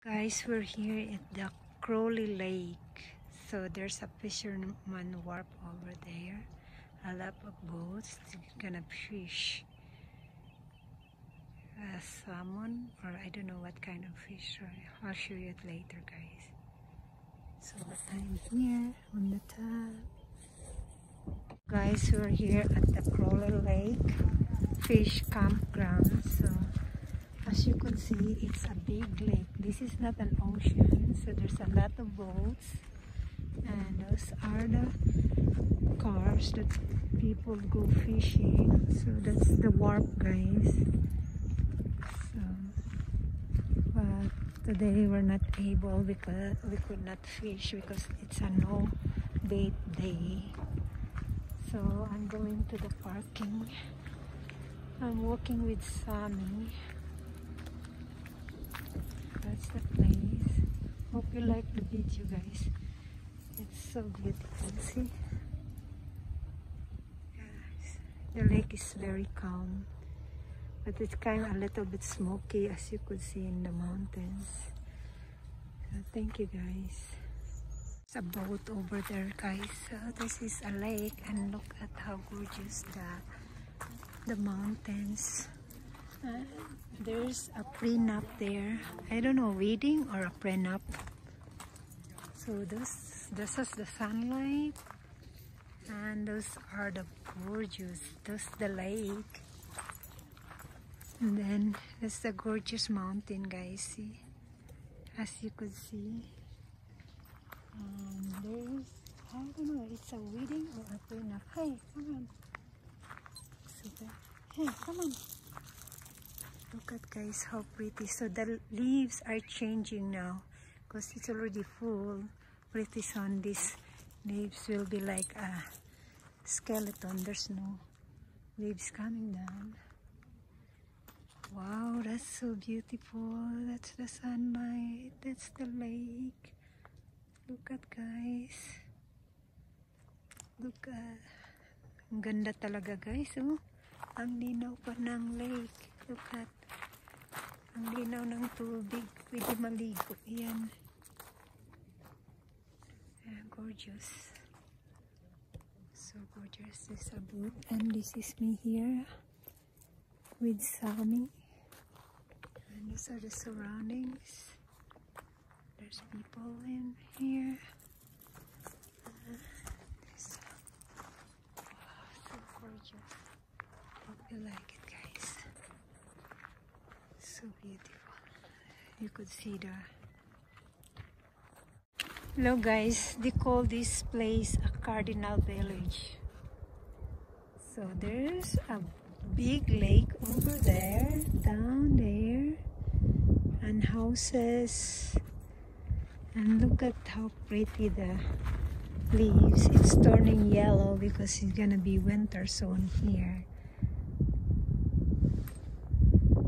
Guys, we're here at the Crowley Lake. So there's a fisherman wharf over there. A lot of boats gonna fish salmon, or I don't know what kind of fish. I'll show you it later, guys. So I'm here on the top. Guys, we're here at the Crowley Lake fish campground. So as you could see, it's a big lake. This is not an ocean, so there's a lot of boats, and those are the cars that people go fishing. So that's the wharf, guys. So but today we're not able because we could not fish because it's a no bait day. So I'm going to the parking. I'm walking with Sammy. That's the place. Hope you like the video, guys. It's so beautiful. See? Yes. The lake is very calm, but it's kind of a little bit smoky, as you could see in the mountains. So thank you, guys. There's a boat over there, guys. So this is a lake, and look at how gorgeous the mountains. There's a prenup there. I don't know, wedding or a prenup. So this is the sunlight, and those are the gorgeous. That's the lake, and then that's the gorgeous mountain, guys. See, as you could see. There's, I don't know, it's a wedding or a prenup. Hey, come on. Super. Hey, come on. Look at, guys, how pretty. So the leaves are changing now because it's already full. Pretty soon these leaves will be like a skeleton. There's no leaves coming down. Wow, that's so beautiful. That's the sunlight. That's the lake. Look at, guys. Look at. Ang ganda talaga, guys. Oh, ang linaw pa ng lake. Look at. Ang linaw ng tubig. Pwede maligo. Yan. Gorgeous. So gorgeous. This is a boat. And this is me here with Sammy. And these are the surroundings. There's people in here. Wow, so gorgeous. Hope you like it, guys. So beautiful. You could see the... Hello, guys. They call this place a Cardinal Village. So there's a big lake over there, down there, and houses. And look at how pretty the leaves. It's turning yellow because it's gonna be winter soon here.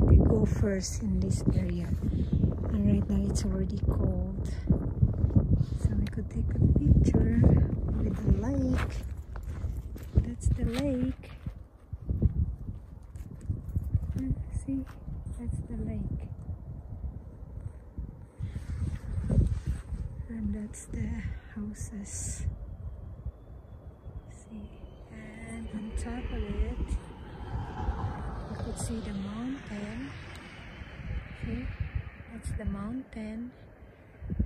They go first in this area, and right now it's already cold. So we could take a picture with the lake. That's the lake. See, that's the lake. And that's the houses. See, and on top of it, you could see the mountain. See, that's the mountain,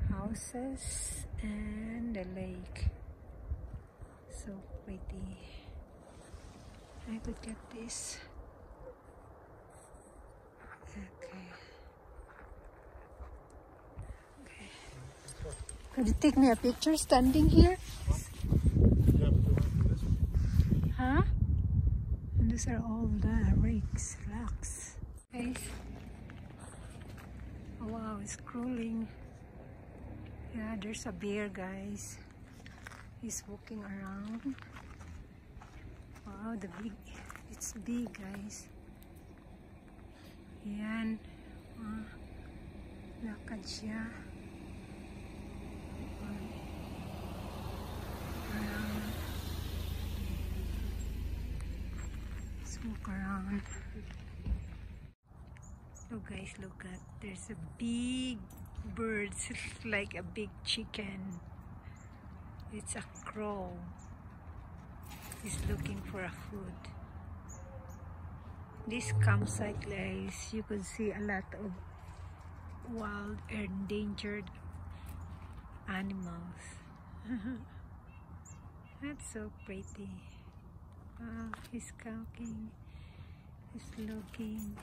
houses, and the lake. So pretty. I could get this. Okay. Could you take me a picture standing here? Huh? And these are all the rocks. Guys. Oh, wow, it's crawling. Yeah, there's a bear, guys. He's walking around. Wow, it's big, guys. Yan. Lakad siya. Let's walk around. Oh guys, look at, there's a big bird, it's like a big chicken. It's a crow. He's looking for a food. This campsite, guys, you could see a lot of wild endangered animals. That's so pretty. Wow, he's skulking. He's looking.